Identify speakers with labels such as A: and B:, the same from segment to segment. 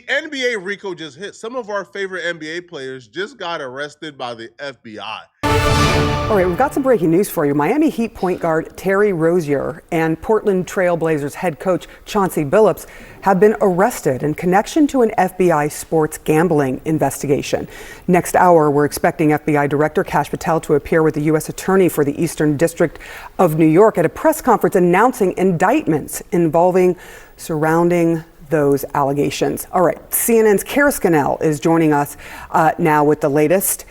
A: The NBA RICO just hit. Some of our favorite NBA players just got arrested by the FBI.
B: All right, we've got some breaking news for you. Miami Heat point guard Terry Rozier and Portland Trail Blazers head coach Chauncey Billups have been arrested in connection to an FBI sports gambling investigation. Next hour, we're expecting FBI Director Kash Patel to appear with the U.S. Attorney for the Eastern District of New York at a press conference announcing indictments surrounding those allegations. All right, CNN's Kara Scannell is joining us now with the latest.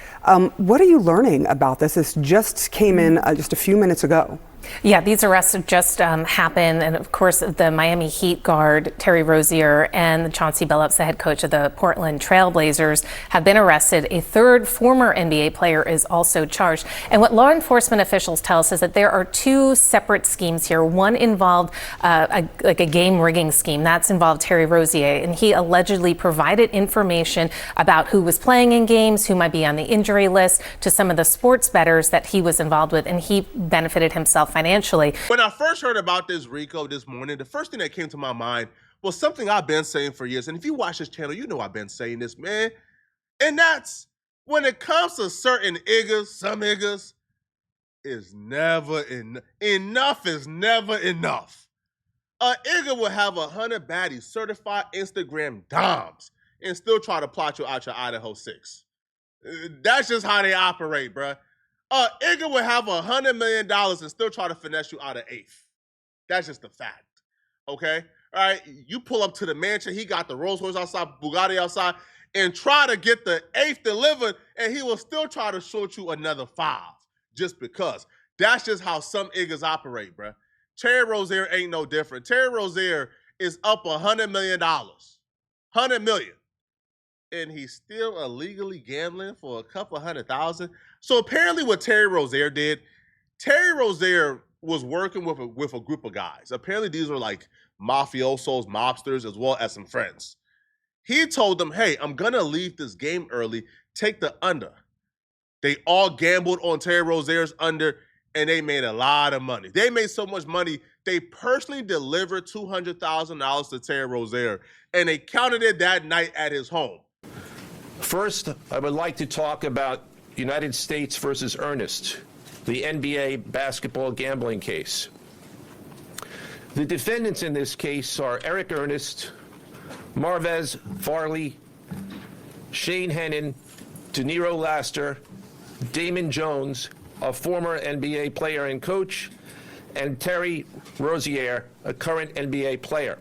B: What are you learning about this? This just came in just a few minutes ago.
C: Yeah, these arrests just happened, and of course the Miami Heat guard Terry Rozier and Chauncey Billups, the head coach of the Portland Trail Blazers, have bbeen arrested. A third former NBA player is also charged. And what law enforcement officials tell us is that there are two separate schemes here. One involved a game rigging scheme. That's involved Terry Rozier, and he allegedly provided information about who was playing in games, who might be on the injury list, to some of the sports bettors that he was involved with, and he benefited himself financially.
A: When I first heard about this RICO this morning, the first thing that came to my mind was something I've been saying for years. And if you watch this channel, you know I've been saying this, man. And that's when it comes to certain niggas, some niggas, is never enough. Enough is never enough. A nigga will have 100 baddies, certified Instagram doms, and still try to plot you out your Idaho 6. That's just how they operate, bruh. Nigga would have $100 million and still try to finesse you out of eighth. That's just the fact, okay? All right, you pull up to the mansion, he got the Rolls Royce outside, Bugatti outside, and try to get the eighth delivered, and he will still try to short you another 5 just because. That's just how some niggas operate, bruh. Terry Rozier ain't no different. Terry Rozier is up $100 million, $100 million. And he's still illegally gambling for a couple $100,000. So apparently what Terry Rozier did, Terry Rozier was working with a group of guys. Apparently these were like mafiosos, mobsters, as well as some friends. He told them, hey, I'm going to leave this game early. Take the under. They all gambled on Terry Rozier's under, and they made a lot of money. They made so much money, they personally delivered $200,000 to Terry Rozier, and they counted it that night at his home.
D: First, I would like to talk about United States versus Ernest, the NBA basketball gambling case. The defendants in this case are Eric Ernest, Marvez Farley, Shane Hennon, De Niro Laster, Damon Jones, a former NBA player and coach, and Terry Rozier, a current NBA player.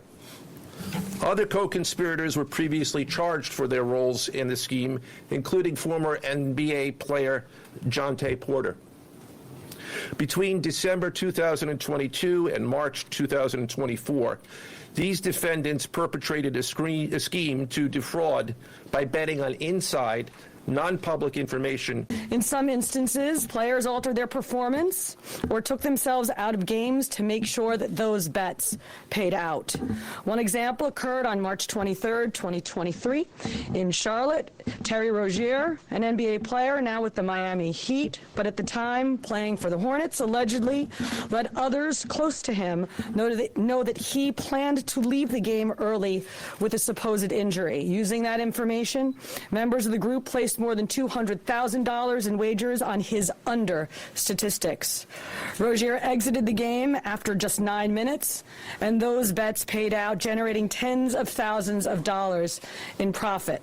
D: Other co-conspirators were previously charged for their roles in the scheme, including former NBA player Jontay Porter. Between December 2022 and March 2024, these defendants perpetrated a scheme to defraud by betting on inside, non-public information.
E: In some instances, players altered their performance or took themselves out of games to make sure that those bets paid out. One example occurred on March 23rd, 2023 in Charlotte. Terry Rozier, an NBA player now with the Miami Heat, but at the time playing for the Hornets, allegedly let others close to him know that he planned to leave the game early with a supposed injury. Using that information, members of the group placed more than $200,000 in wagers on his under statistics. Rozier exited the game after just 9 minutes, and those bets paid out, generating tens of thousands of dollars in profit.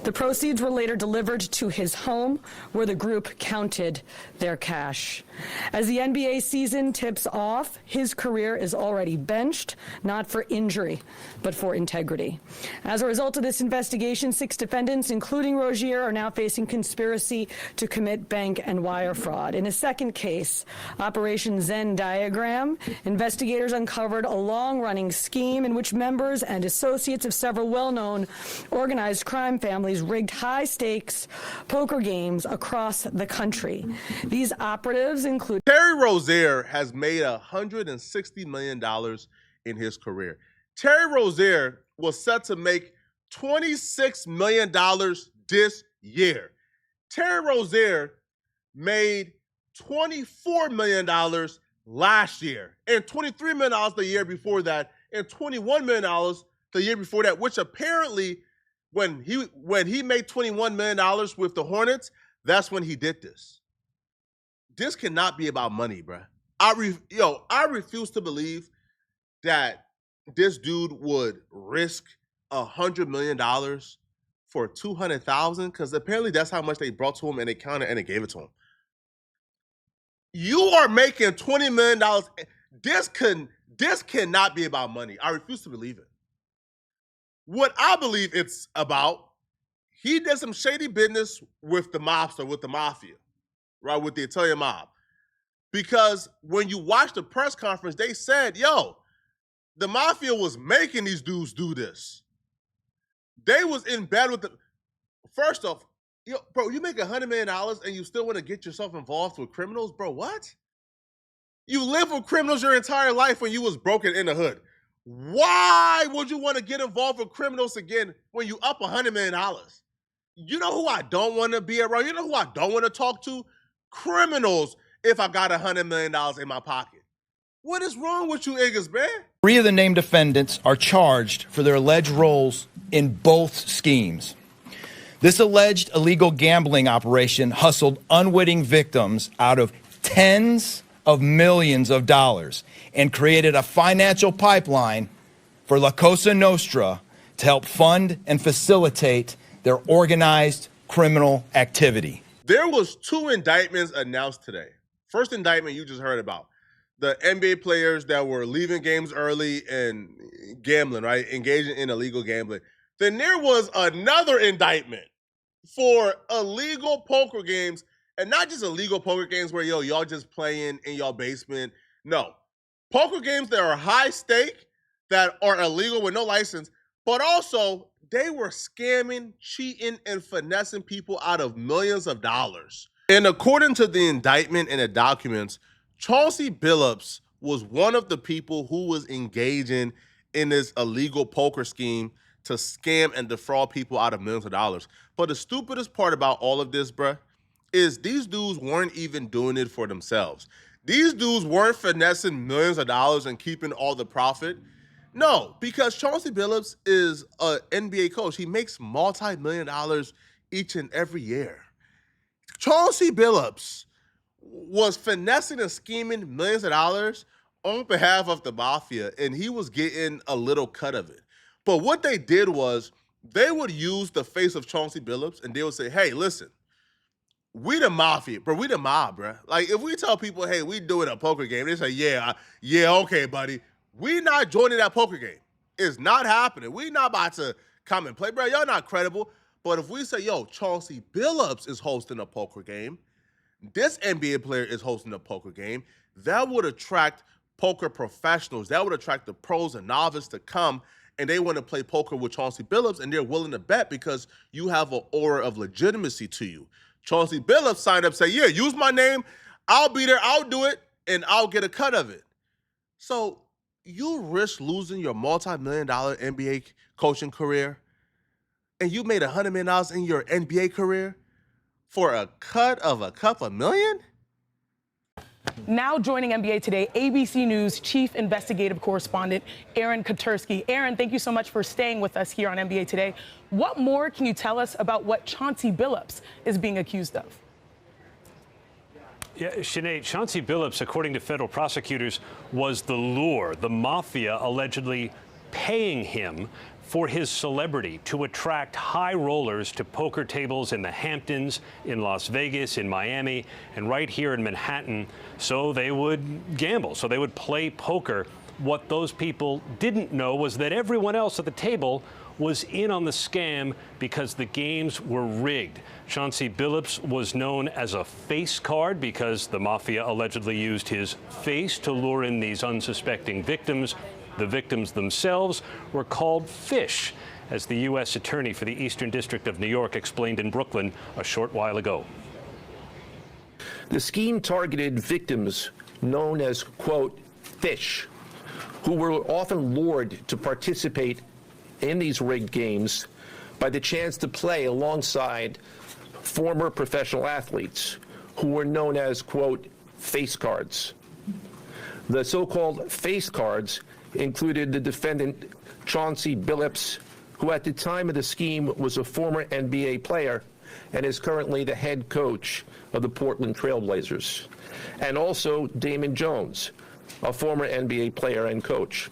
E: The proceeds were later delivered to his home, where the group counted their cash. As the NBA season tips off, his career is already benched, not for injury, but for integrity. As a result of this investigation, 6 defendants, including Rozier, are now facing conspiracy to commit bank and wire fraud. In a second case, Operation Zen Diagram, investigators uncovered a long-running scheme in which members and associates of several well-known organized crime families rigged high-stakes poker games across the country. These operatives include...
A: Terry Rozier has made $160 million in his career. Terry Rozier was set to make $26 million this year. Terry Rozier made $24 million last year, and $23 million the year before that, and $21 million the year before that, which apparently when he made $21 million with the Hornets, that's when he did this. This cannot be about money, bruh. I refuse to believe that this dude would risk $100 million for $200,000, because apparently that's how much they brought to him, and they counted and they gave it to him. You are making $20 million. This cannot be about money. I refuse to believe it. What I believe it's about, he did some shady business with the mobster, with the mafia, right, with the Italian mob. Because when you watch the press conference, they said, yo, the mafia was making these dudes do this. They was in bed with the... First off, bro, you make $100 million and you still want to get yourself involved with criminals? Bro, what? You lived with criminals your entire life when you was broken in the hood. Why would you want to get involved with criminals again when you up $100 million? You know who I don't want to be around? You know who I don't want to talk to? Criminals, if I got $100 million in my pocket. What is wrong with you niggas, man?
F: 3 of the named defendants are charged for their alleged roles in both schemes. This alleged illegal gambling operation hustled unwitting victims out of tens of millions of dollars and created a financial pipeline for La Cosa Nostra to help fund and facilitate their organized criminal activity.
A: There was 2 indictments announced today. First indictment you just heard about. The NBA players that were leaving games early and gambling, right? Engaging in illegal gambling. Then there was another indictment for illegal poker games, and not just illegal poker games where, y'all just playing in y'all basement. No. Poker games that are high stake, that are illegal with no license, but also they were scamming, cheating, and finessing people out of millions of dollars. And according to the indictment and the documents, Chauncey Billups was one of the people who was engaging in this illegal poker scheme to scam and defraud people out of millions of dollars. But the stupidest part about all of this, bruh, is these dudes weren't even doing it for themselves. These dudes weren't finessing millions of dollars and keeping all the profit. No, because Chauncey Billups is an NBA coach. He makes multi-million dollars each and every year. Chauncey Billups was finessing and scheming millions of dollars on behalf of the mafia, and he was getting a little cut of it. But what they did was they would use the face of Chauncey Billups, and they would say, hey, listen, we the mafia, bro. We the mob, bro. Like, if we tell people, hey, we doing a poker game, they say, yeah, okay, buddy. We not joining that poker game. It's not happening. We not about to come and play, bro. Y'all not credible. But if we say, yo, Chauncey Billups is hosting a poker game, this NBA player is hosting a poker game, that would attract poker professionals. That would attract the pros and novices to come, and they want to play poker with Chauncey Billups, and they're willing to bet because you have an aura of legitimacy to you. Chauncey Billups signed up, say, yeah, use my name, I'll be there, I'll do it, and I'll get a cut of it. So you risk losing your multi-million-dollar NBA coaching career, and you made $100 million in your NBA career for a cut of a couple million?
G: Now joining NBA Today, ABC News Chief Investigative Correspondent Aaron Katersky. Aaron, thank you so much for staying with us here on NBA Today. What more can you tell us about what Chauncey Billups is being accused of?
H: Yeah, Sinead, Chauncey Billups, according to federal prosecutors, was the lure, the mafia allegedly paying him for his celebrity to attract high rollers to poker tables in the Hamptons, in Las Vegas, in Miami, and right here in Manhattan, so they would gamble, so they would play poker. What those people didn't know was that everyone else at the table was in on the scam because the games were rigged. Chauncey Billups was known as a face card because the mafia allegedly used his face to lure in these unsuspecting victims. The victims themselves were called fish, as the U.S. Attorney for the Eastern District of New York explained in Brooklyn a short while ago.
D: The scheme targeted victims known as, quote, fish, who were often lured to participate in these rigged games by the chance to play alongside former professional athletes who were known as, quote, face cards. The so-called face cards included the defendant Chauncey Billups, who at the time of the scheme was a former NBA player and is currently the head coach of the Portland Trail Blazers, and also Damon Jones, a former NBA player and coach.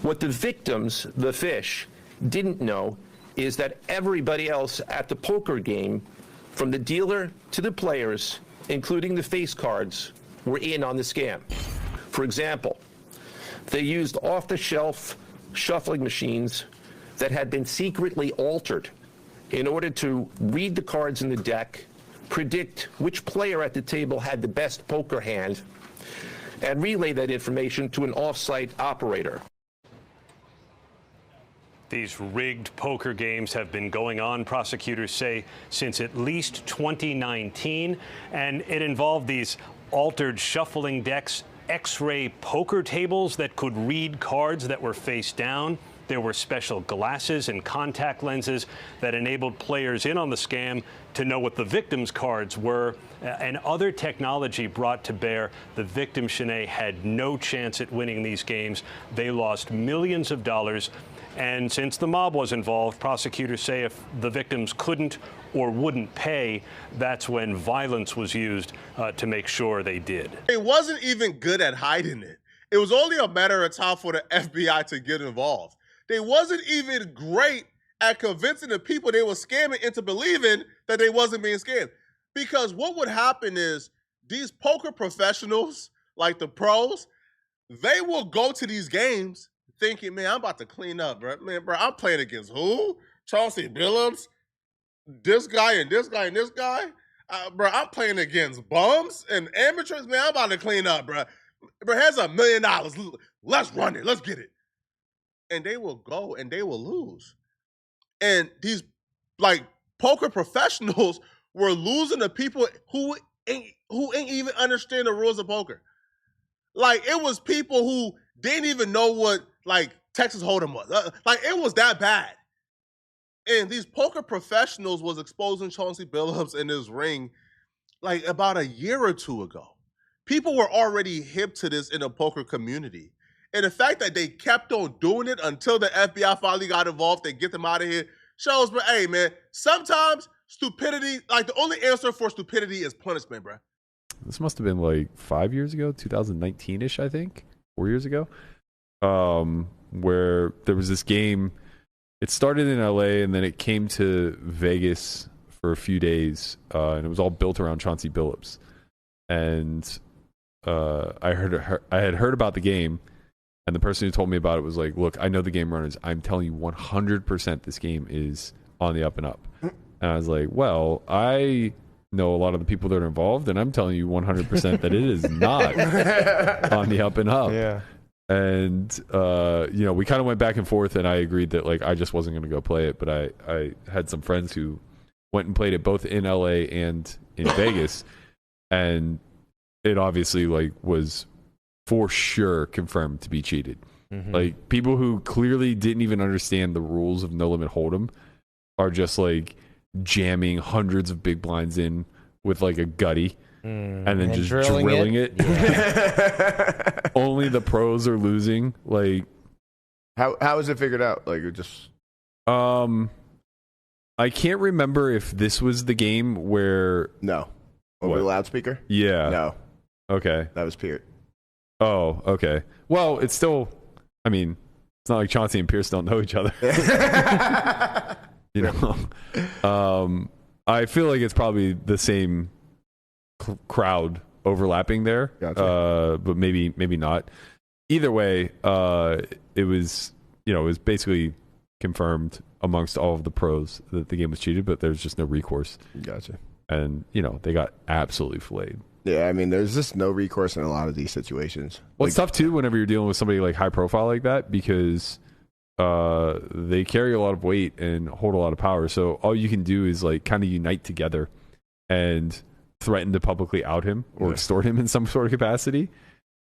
D: What the victims, the fish, didn't know is that everybody else at the poker game, from the dealer to the players, including the face cards, were in on the scam. For example, they used off-the-shelf shuffling machines that had been secretly altered in order to read the cards in the deck, predict which player at the table had the best poker hand, and relay that information to an off-site operator.
H: These rigged poker games have been going on, prosecutors say, since at least 2019, and it involved these altered shuffling decks, X-ray poker tables that could read cards that were face down. There were special glasses and contact lenses that enabled players in on the scam to know what the victim's cards were, and other technology brought to bear. The victim, Shanae, had no chance at winning these games. They lost millions of dollars. And since the mob was involved, prosecutors say if the victims couldn't or wouldn't pay, that's when violence was used to make sure they did.
A: It wasn't even good at hiding it. It was only a matter of time for the FBI to get involved. They wasn't even great at convincing the people they were scamming into believing that they wasn't being scammed. Because what would happen is these poker professionals, like the pros, they will go to these games thinking, man, I'm about to clean up, bro. Man, bro, I'm playing against who? Chauncey Billups, this guy and this guy and this guy? Bro, I'm playing against bums and amateurs. Man, I'm about to clean up, bro. Bro, here's $1 million. Let's run it. Let's get it. And they will go and they will lose. And these, like, poker professionals were losing to people who ain't even understand the rules of poker. Like, it was people who didn't even know what, like, Texas Hold'em was. Like, it was that bad. And these poker professionals was exposing Chauncey Billups in his ring, like, about a year or two ago. People were already hip to this in the poker community. And the fact that they kept on doing it until the FBI finally got involved and get them out of here shows, bro, hey, man, sometimes stupidity, like, the only answer for stupidity is punishment, bro.
I: This must have been like 5 years ago, 2019-ish, I think, 4 years ago, where there was this game. It started in LA and then it came to Vegas for a few days, and it was all built around Chauncey Billups. And I had heard about the game, and the person who told me about it was like, look, I know the game runners. I'm telling you 100% this game is on the up and up. And I was like, well, I know a lot of the people that are involved, and I'm telling you 100% that it is not on the up and up.
J: Yeah.
I: And, you know, we kind of went back and forth, and I agreed that, like, I just wasn't going to go play it. But I had some friends who went and played it both in LA and in Vegas. And it obviously, like, was for sure confirmed to be cheated. Mm-hmm. Like, people who clearly didn't even understand the rules of No Limit Hold'em are just, like, jamming hundreds of big blinds in with, like, a gutty and then just drilling it. Yeah. Only the pros are losing. Like,
J: how is it figured out? Like, it just
I: I can't remember if this was the game where
J: over the loudspeaker.
I: Yeah.
J: No.
I: Okay.
J: That was Pierce.
I: Oh, okay. Well, it's still, I mean, it's not like Chauncey and Pierce don't know each other. You know, I feel like it's probably the same crowd overlapping there,
J: Gotcha.
I: But maybe not. Either way, it was basically confirmed amongst all of the pros that the game was cheated, but there's just no recourse.
J: Gotcha.
I: And they got absolutely filleted.
J: Yeah, I mean, there's just no recourse in a lot of these situations.
I: Well, it's tough too whenever you're dealing with somebody like high profile like that, because they carry a lot of weight and hold a lot of power. So all you can do is, like, kind of unite together and threaten to publicly out him or extort him in some sort of capacity.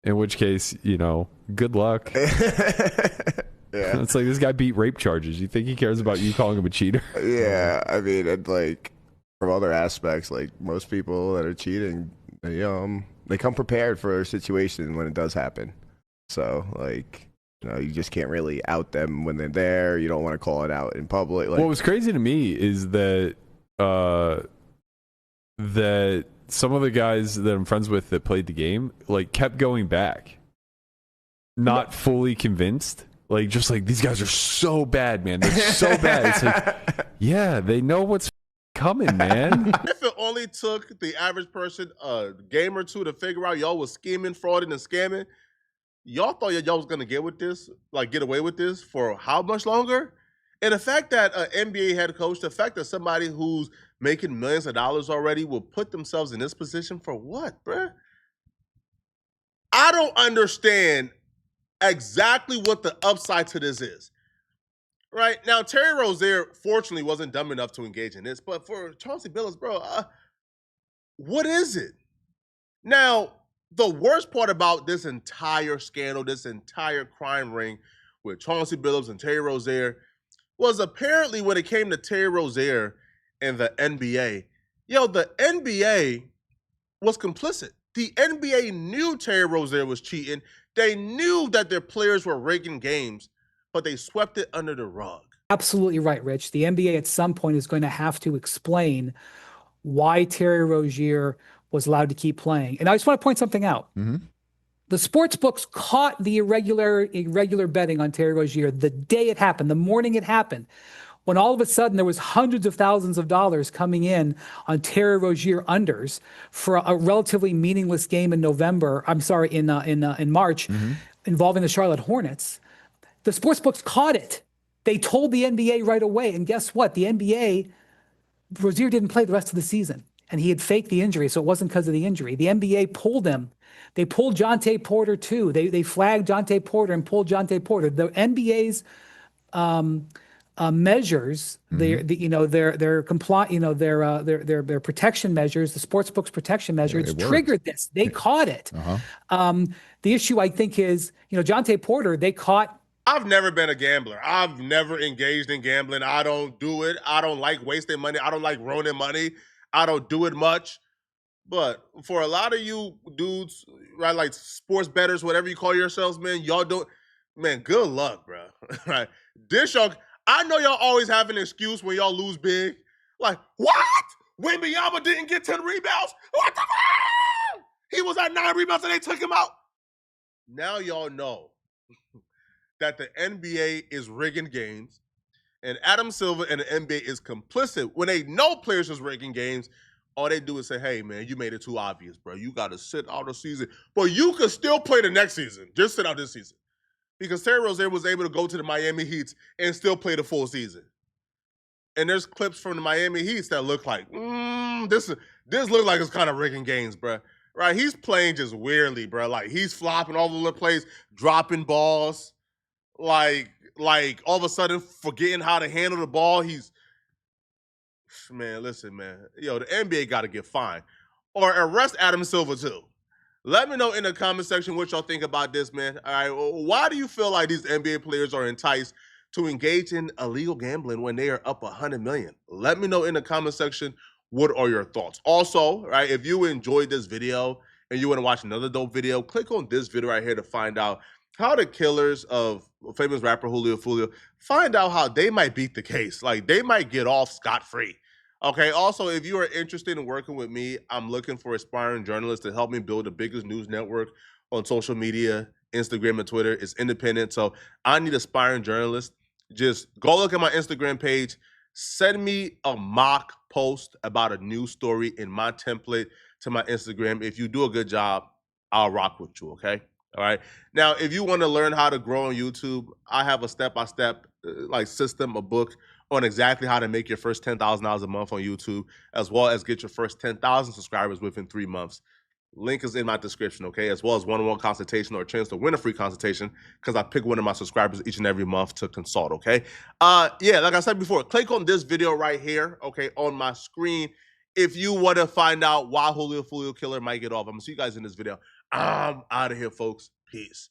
I: In which case, good luck.
J: Yeah,
I: it's like, this guy beat rape charges. You think he cares about you calling him a cheater?
J: Yeah, I mean, and, like, from other aspects, like, most people that are cheating, they come prepared for a situation when it does happen. So, like, You just can't really out them when they're there. You don't want to call it out in public. Like,
I: what was crazy to me is that that some of the guys that I'm friends with that played the game like kept going back, not fully convinced. Like, just like, these guys are so bad, man. They're so bad. It's like, yeah, they know what's coming, man.
A: If it only took the average person a game or two to figure out y'all was scheming, frauding, and scamming, y'all thought y'all was gonna get with this, like get away with this for how much longer? And the fact that an NBA head coach, the fact that somebody who's making millions of dollars already will put themselves in this position for what, bruh? I don't understand exactly what the upside to this is. Right now, Terry Rozier fortunately wasn't dumb enough to engage in this, but for Chauncey Billups, bro, what is it? Now, the worst part about this entire scandal, this entire crime ring with Chauncey Billups and Terry Rozier was apparently when it came to Terry Rozier and the NBA, the NBA was complicit. The NBA knew Terry Rozier was cheating. They knew that their players were rigging games, but they swept it under the rug.
K: Absolutely right, Rich. The NBA at some point is going to have to explain why Terry Rozier was allowed to keep playing. And I just want to point something out.
L: Mm-hmm.
K: The sports books caught the irregular betting on Terry Rozier the day it happened, the morning it happened, when all of a sudden there was hundreds of thousands of dollars coming in on Terry Rozier unders for a relatively meaningless game in March,
L: Mm-hmm.
K: involving the Charlotte Hornets. The sports books caught it. They told the NBA right away. And guess what? The NBA, Rozier didn't play the rest of the season. And he had faked the injury, so it wasn't because of the injury. The NBA pulled him. They pulled Jonte Porter too. They flagged Jonte Porter and pulled Jonte Porter. The NBA's measures, their protection measures, the sportsbook's protection measures triggered this. They caught it. The issue, I think, is Jonte Porter. They caught.
A: I've never been a gambler. I've never engaged in gambling. I don't do it. I don't like wasting money. I don't like ruining money. I don't do it much. But for a lot of you dudes, right, like sports bettors, whatever you call yourselves, man, y'all don't, man, good luck, bro. Right? This y'all, I know y'all always have an excuse when y'all lose big. Like, what? Wembanyama didn't get 10 rebounds? What the fuck? He was at 9 rebounds and they took him out. Now y'all know that the NBA is rigging games and Adam Silver and the NBA is complicit. When they know players is rigging games, all they do is say, hey, man, you made it too obvious, bro. You got to sit out the season. But you could still play the next season. Just sit out this season. Because Terry Rozier was able to go to the Miami Heat and still play the full season. And there's clips from the Miami Heat that look like, this looks like it's kind of rigging games, bro. Right? He's playing just weirdly, bro. Like, he's flopping all over the place, dropping balls. Like all of a sudden forgetting how to handle the ball. Man, listen, man. The NBA got to get fined or arrest Adam Silver too. Let me know in the comment section what y'all think about this, man. All right, why do you feel like these NBA players are enticed to engage in illegal gambling when they are up $100 million? Let me know in the comment section what are your thoughts. Also, right, if you enjoyed this video and you want to watch another dope video, click on this video right here to find out how the killers of famous rapper Julio find out how they might beat the case. Like, they might get off scot-free. Okay, also, if you are interested in working with me, I'm looking for aspiring journalists to help me build the biggest news network on social media, Instagram and Twitter. It's independent, so I need aspiring journalists. Just go look at my Instagram page. Send me a mock post about a news story in my template to my Instagram. If you do a good job, I'll rock with you, okay? All right. Now, if you want to learn how to grow on YouTube, I have a step-by-step system, a book on exactly how to make your first $10,000 a month on YouTube, as well as get your first 10,000 subscribers within 3 months. Link is in my description, okay? As well as one-on-one consultation or a chance to win a free consultation because I pick one of my subscribers each and every month to consult, okay? Yeah, like I said before, click on this video right here, okay, on my screen if you want to find out why Julio Killer might get off. I'm going to see you guys in this video. I'm out of here, folks. Peace.